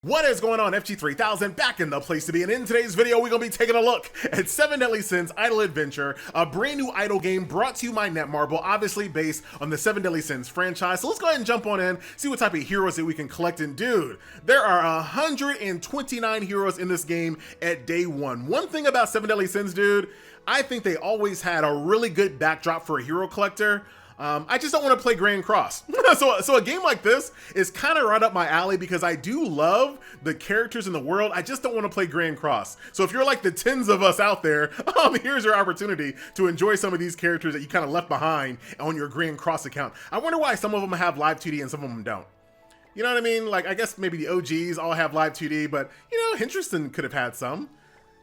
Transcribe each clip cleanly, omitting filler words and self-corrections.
What is going on, FG3000, back in the place to be, and in today's video we're going to be taking a look at 7 Deadly Sins Idle Adventure, a brand new idle game brought to you by Netmarble, obviously based on the 7 Deadly Sins franchise. So let's go ahead and jump on in, see what type of heroes that we can collect. And dude, there are 129 heroes in this game at day one. One thing about 7 Deadly Sins, dude, I think they always had a really good backdrop for a hero collector. I just don't want to play Grand Cross. so a game like this is kind of right up my alley because I do love the characters in the world. I just don't want to play Grand Cross. So if you're like the tens of us out there, here's your opportunity to enjoy some of these characters that you kind of left behind on your Grand Cross account. I wonder why some of them have live 2D and some of them don't. You know what I mean? Like, I guess maybe the OGs all have live 2D, but you know, Hinterston could have had some.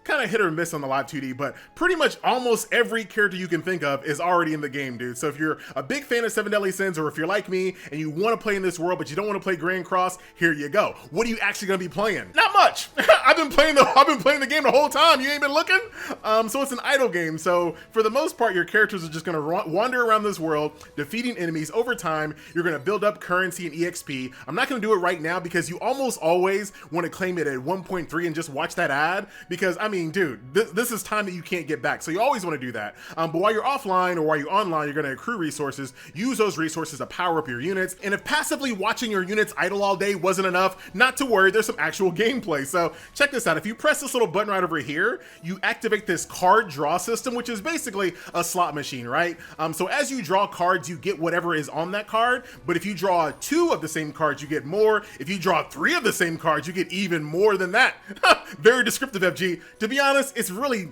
Kind of hit or miss on the live 2D, but pretty much almost every character you can think of is already in the game, dude. So if you're a big fan of 7 Deadly Sins, or if you're like me and you want to play in this world but you don't want to play Grand Cross, here you go. What are you actually going to be playing? Not much. I've been playing the game the whole time. You ain't been looking. So it's an idle game. So for the most part, your characters are just going to wander around this world, defeating enemies. Over time, you're going to build up currency and EXP. I'm not going to do it right now because you almost always want to claim it at 1.3 and just watch that ad, because I mean, dude, this is time that you can't get back. So you always want to do that. But while you're offline or while you're online, you're going to accrue resources, use those resources to power up your units. And if passively watching your units idle all day wasn't enough, not to worry, there's some actual gameplay. So check this out. If you press this little button right over here, you activate this card draw system, which is basically a slot machine, right? So as you draw cards, you get whatever is on that card. But if you draw 2 of the same cards, you get more. If you draw 3 of the same cards, you get even more than that. Very descriptive, FG. To be honest, it's really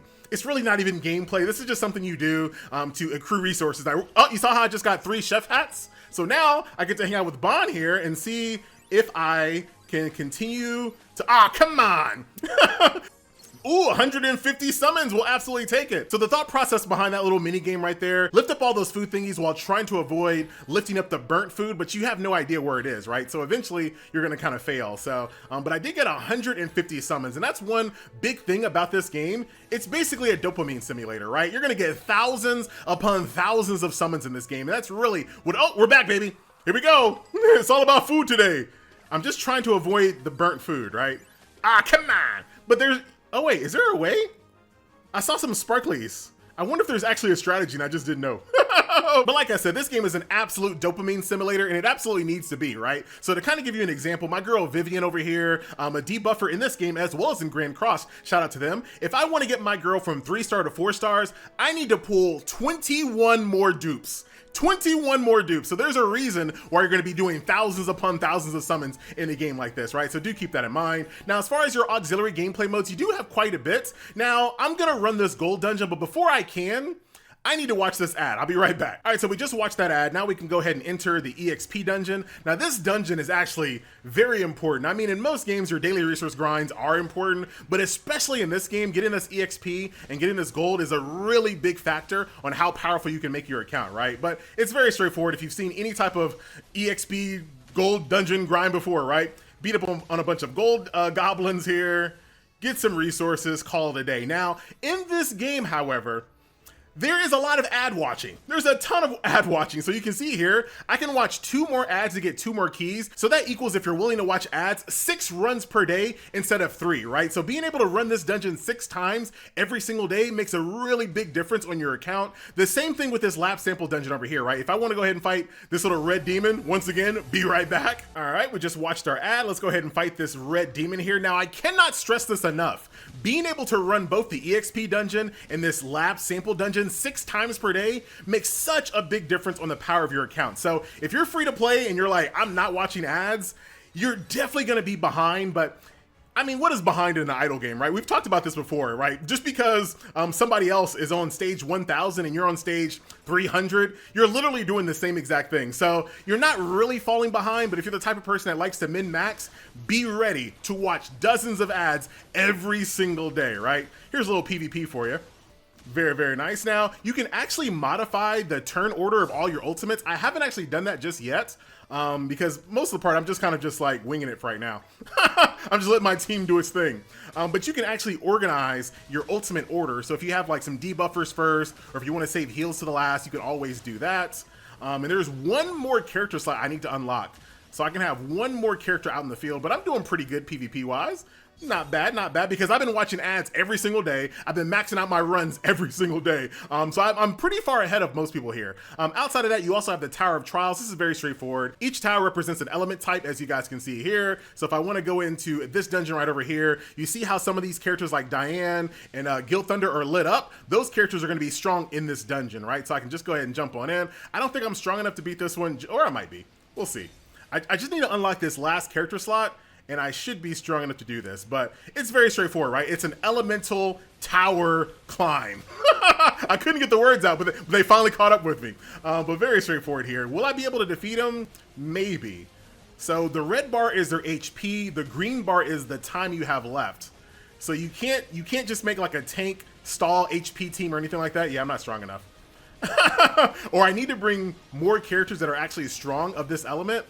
not even gameplay. This is just something you do to accrue resources. Now, oh, you saw how I just got 3 chef hats? So now I get to hang out with Bond here and see if I can continue to, come on. Ooh, 150 summons, will absolutely take it. So the thought process behind that little mini game right there, lift up all those food thingies while trying to avoid lifting up the burnt food, but you have no idea where it is, right? So eventually you're gonna kind of fail. So, but I did get 150 summons, and that's one big thing about this game. It's basically a dopamine simulator, right? You're gonna get thousands upon thousands of summons in this game. And that's really what, oh, we're back, baby. Here we go. It's all about food today. I'm just trying to avoid the burnt food, right? Come on. But there's, oh wait, is there a way? I saw some sparklies. I wonder if there's actually a strategy and I just didn't know. But like I said, this game is an absolute dopamine simulator, and it absolutely needs to be, right? So to kind of give you an example, my girl Vivian over here, a debuffer in this game as well as in Grand Cross, shout out to them. If I want to get my girl from 3-star to 4 stars, I need to pull 21 more dupes. 21 more dupes. So there's a reason why you're going to be doing thousands upon thousands of summons in a game like this, right? So do keep that in mind. Now, as far as your auxiliary gameplay modes, you do have quite a bit. Now, I'm going to run this gold dungeon, but before I can, I need to watch this ad. I'll be right back. All right, so we just watched that ad. Now we can go ahead and enter the EXP dungeon. Now this dungeon is actually very important. I mean, in most games, your daily resource grinds are important, but especially in this game, getting this EXP and getting this gold is a really big factor on how powerful you can make your account, right? But it's very straightforward. If you've seen any type of EXP gold dungeon grind before, right? Beat up on a bunch of gold goblins here, get some resources, call it a day. Now, in this game, however, there is a lot of ad watching. There's a ton of ad watching. So you can see here, I can watch 2 more ads to get 2 more keys. So that equals, if you're willing to watch ads, 6 runs per day instead of 3, right? So being able to run this dungeon 6 times every single day makes a really big difference on your account. The same thing with this lab sample dungeon over here, right? If I want to go ahead and fight this little red demon, once again, be right back. All right, we just watched our ad. Let's go ahead and fight this red demon here. Now, I cannot stress this enough. Being able to run both the EXP dungeon and this lab sample dungeon 6 times per day makes such a big difference on the power of your account. So if you're free to play and you're like, I'm not watching ads, you're definitely going to be behind. But I mean, what is behind in an idle game, right? We've talked about this before, right? Just because somebody else is on stage 1000 and you're on stage 300, you're literally doing the same exact thing. So you're not really falling behind, but if you're the type of person that likes to min-max, be ready to watch dozens of ads every single day, right? Here's a little PvP for you. Very, very nice. Now, you can actually modify the turn order of all your ultimates. I haven't actually done that just yet because most of the part, I'm just kind of just like winging it for right now. I'm just letting my team do its thing. But you can actually organize your ultimate order. So if you have like some debuffers first, or if you want to save heals to the last, you can always do that. And there's one more character slot I need to unlock. So I can have one more character out in the field, but I'm doing pretty good PvP wise. Not bad, not bad, because I've been watching ads every single day. I've been maxing out my runs every single day. So I'm pretty far ahead of most people here. Outside of that, you also have the Tower of Trials. This is very straightforward. Each tower represents an element type, as you guys can see here. So if I want to go into this dungeon right over here, you see how some of these characters like Diane and Gil Thunder are lit up. Those characters are going to be strong in this dungeon, right? So I can just go ahead and jump on in. I don't think I'm strong enough to beat this one, or I might be. We'll see. I just need to unlock this last character slot, and I should be strong enough to do this, but it's very straightforward, right? It's an elemental tower climb. I couldn't get the words out, but they finally caught up with me. But very straightforward here. Will I be able to defeat him? Maybe. So the red bar is their HP, the green bar is the time you have left. So you can't just make like a tank stall HP team or anything like that. Yeah, I'm not strong enough. Or I need to bring more characters that are actually strong of this element.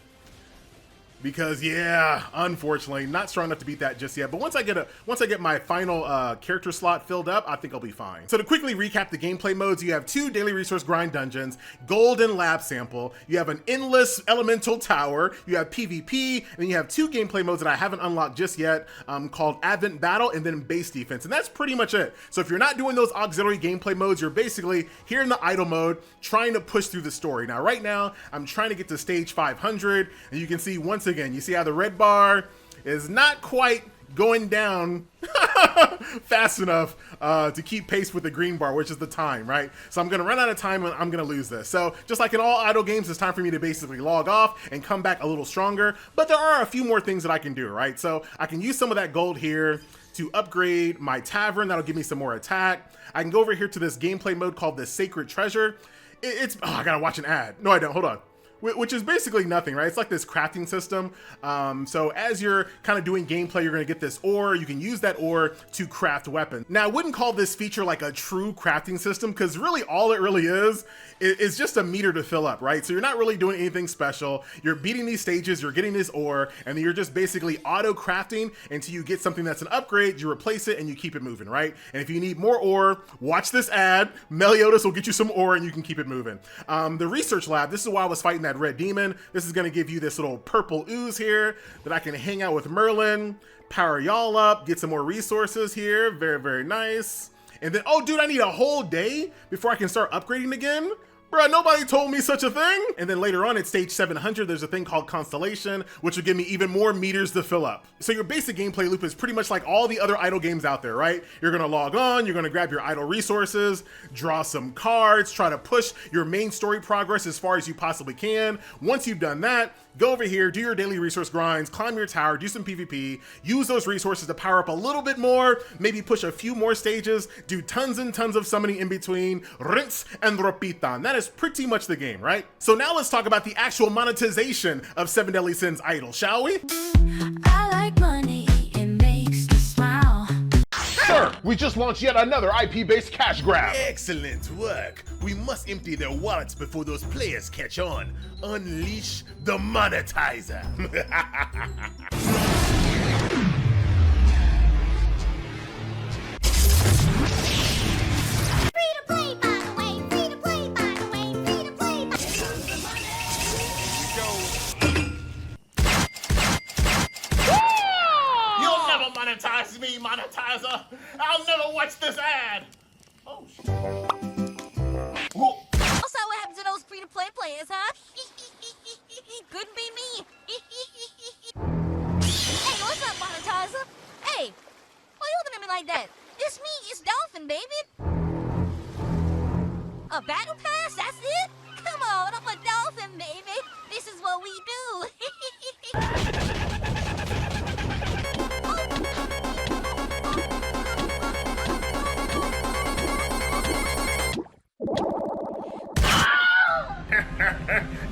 Because yeah, unfortunately, not strong enough to beat that just yet. But once I get my final character slot filled up, I think I'll be fine. So to quickly recap the gameplay modes, you have 2 daily resource grind dungeons, golden lab sample, you have an endless elemental tower, you have PvP, and then you have 2 gameplay modes that I haven't unlocked just yet, called Advent Battle and then Base Defense. And that's pretty much it. So if you're not doing those auxiliary gameplay modes, you're basically here in the idle mode trying to push through the story. Now right now, I'm trying to get to stage 500, and you can see once again, you see how the red bar is not quite going down fast enough to keep pace with the green bar, which is the time, right? So I'm gonna run out of time and I'm gonna lose this. So just like in all idle games, it's time for me to basically log off and come back a little stronger. But there are a few more things that I can do, right? So I can use some of that gold here to upgrade my tavern. That'll give me some more attack. I can go over here to this gameplay mode called the Sacred Treasure. Oh, I gotta watch an ad. No, I don't, hold on. Which is basically nothing, right? It's like this crafting system. So as you're kind of doing gameplay, you're gonna get this ore. You can use that ore to craft weapons. Now, I wouldn't call this feature like a true crafting system, because really all it really is just a meter to fill up, right? So you're not really doing anything special. You're beating these stages, you're getting this ore, and then you're just basically auto crafting until you get something that's an upgrade, you replace it, and you keep it moving, right? And if you need more ore, watch this ad. Meliodas will get you some ore and you can keep it moving. The research lab, this is why I was fighting that red demon. This is gonna give you this little purple ooze here that I can hang out with Merlin, power y'all up, get some more resources here. Very, very nice. And then, oh dude, I need a whole day before I can start upgrading again? Bruh, nobody told me such a thing. And then later on at stage 700, there's a thing called Constellation, which will give me even more meters to fill up. So your basic gameplay loop is pretty much like all the other idle games out there, right? You're gonna log on, you're gonna grab your idle resources, draw some cards, try to push your main story progress as far as you possibly can. Once you've done that, go over here, do your daily resource grinds, climb your tower, do some PvP, use those resources to power up a little bit more, maybe push a few more stages, do tons and tons of summoning in between, rinse and repita. That is pretty much the game, right? So now let's talk about the actual monetization of 7 Deadly Sins Idle, shall we? I like money, it makes me smile. Sir, we just launched yet another IP-based cash grab. Excellent work. We must empty their wallets before those players catch on. Unleash the monetizer. Free to play, by the way, free to play, by the way, free to play, by You'll never monetize me, monetizer. I'll never watch this ad. Oh, shit. Whoa. Also, what happens to those free-to-play players, huh? Couldn't be me. Hey, what's up, monetizer? Hey, why you looking at me like that? It's me, it's Dolphin, baby. A battle pass, that's it? Come on, I'm a dolphin, baby. This is what we do.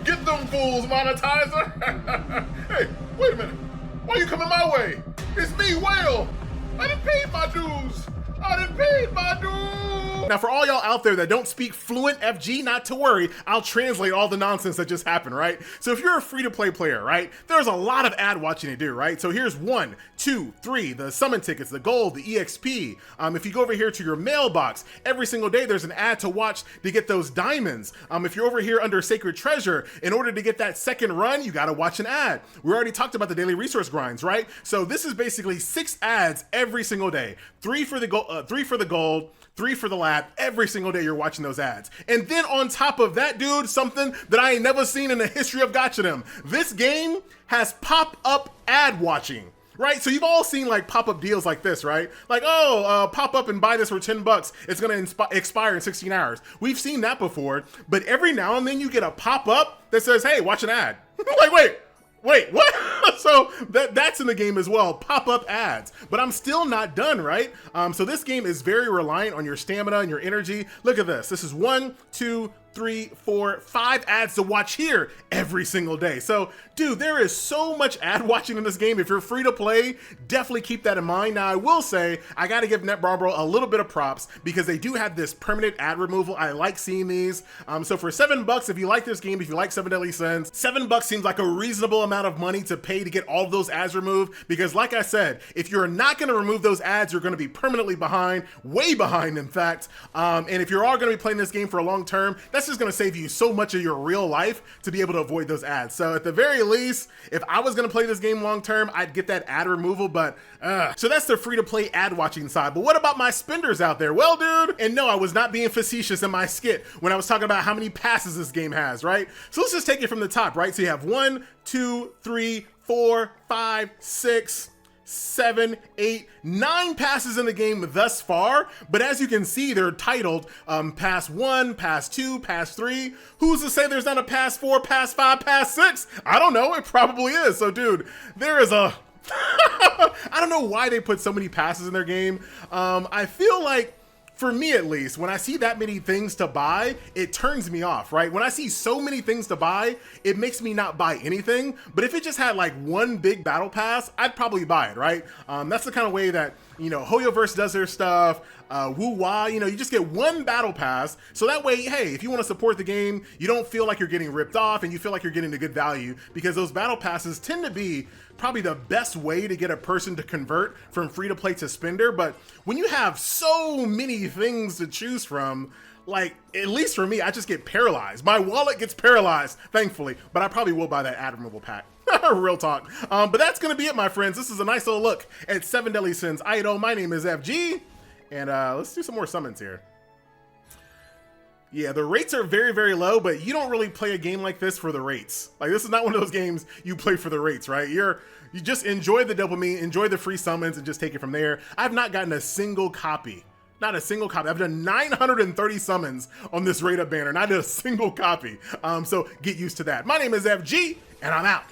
Get them fools, monetizer. Hey, wait a minute. Why you coming my way? It's me, Whale. I done paid my dues. I done paid my dues. Now, for all y'all out there that don't speak fluent FG, not to worry, I'll translate all the nonsense that just happened, right? So if you're a free-to-play player, right, there's a lot of ad watching to do, right? So here's 1, 2, 3, the summon tickets, the gold, the EXP. If you go over here to your mailbox, every single day there's an ad to watch to get those diamonds. If you're over here under Sacred Treasure, in order to get that second run, you gotta watch an ad. We already talked about the daily resource grinds, right? So this is basically 6 ads every single day. 3 for the gold, 3 for the lab. Every single day you're watching those ads. And then on top of that, dude, something that I ain't never seen in the history of Gotchadom. This game has pop-up ad watching, right? So you've all seen like pop-up deals like this, right? Like, oh, pop up and buy this for 10 bucks. It's gonna expire in 16 hours. We've seen that before, but every now and then you get a pop-up that says, hey, watch an ad. Like, wait, what? So that's in the game as well, pop-up ads. But I'm still not done, right? So this game is very reliant on your stamina and your energy. Look at this. This is 1, 2, 3, 4, 5 ads to watch here every single day. So, dude, there is so much ad watching in this game. If you're free to play, definitely keep that in mind. Now, I will say, I gotta give Netmarble a little bit of props because they do have this permanent ad removal. I like seeing these. So for $7, if you like this game, if you like 7 Deadly Sins, $7 seems like a reasonable amount of money to pay to get all of those ads removed. Because like I said, if you're not gonna remove those ads, you're gonna be permanently behind, way behind in fact. And if you're all gonna be playing this game for a long term, that's just gonna save you so much of your real life to be able to avoid those ads. So at the very least, if I was gonna play this game long term, I'd get that ad removal, but so that's the free to play ad watching side. But what about my spenders out there? Well, dude, and no, I was not being facetious in my skit when I was talking about how many passes this game has, right? So let's just take it from the top, right? So you have 1, 2, 3, 4, 5, 6, 7, 8, 9 passes in the game thus far, but as you can see, they're titled Pass 1, Pass 2, Pass 3. Who's to say there's not a Pass 4, Pass 5, Pass 6? I don't know, it probably is. So dude, there is a I don't know why they put so many passes in their game. I feel like, for me at least, when I see that many things to buy, it turns me off, right? When I see so many things to buy, it makes me not buy anything. But if it just had like one big battle pass, I'd probably buy it, right? That's the kind of way that, you know, Hoyoverse does their stuff. Woo-wah, you know, you just get one battle pass. So that way, hey, if you want to support the game, you don't feel like you're getting ripped off and you feel like you're getting a good value, because those battle passes tend to be probably the best way to get a person to convert from free to play to spender. But when you have so many things to choose from, like, at least for me, I just get paralyzed. My wallet gets paralyzed, thankfully, but I probably will buy that ad removal pack. Real talk. But that's gonna be it, my friends. This is a nice little look at 7 Deadly Sins Idol. My name is FG, and let's do some more summons here. Yeah, the rates are very, very low, but you don't really play a game like this for the rates. Like, this is not one of those games you play for the rates, right? You just enjoy the dopamine, enjoy the free summons, and just take it from there. I've not gotten a single copy. Not a single copy. I've done 930 summons on this rate up banner, not a single copy. So get used to that. My name is FG, and I'm out.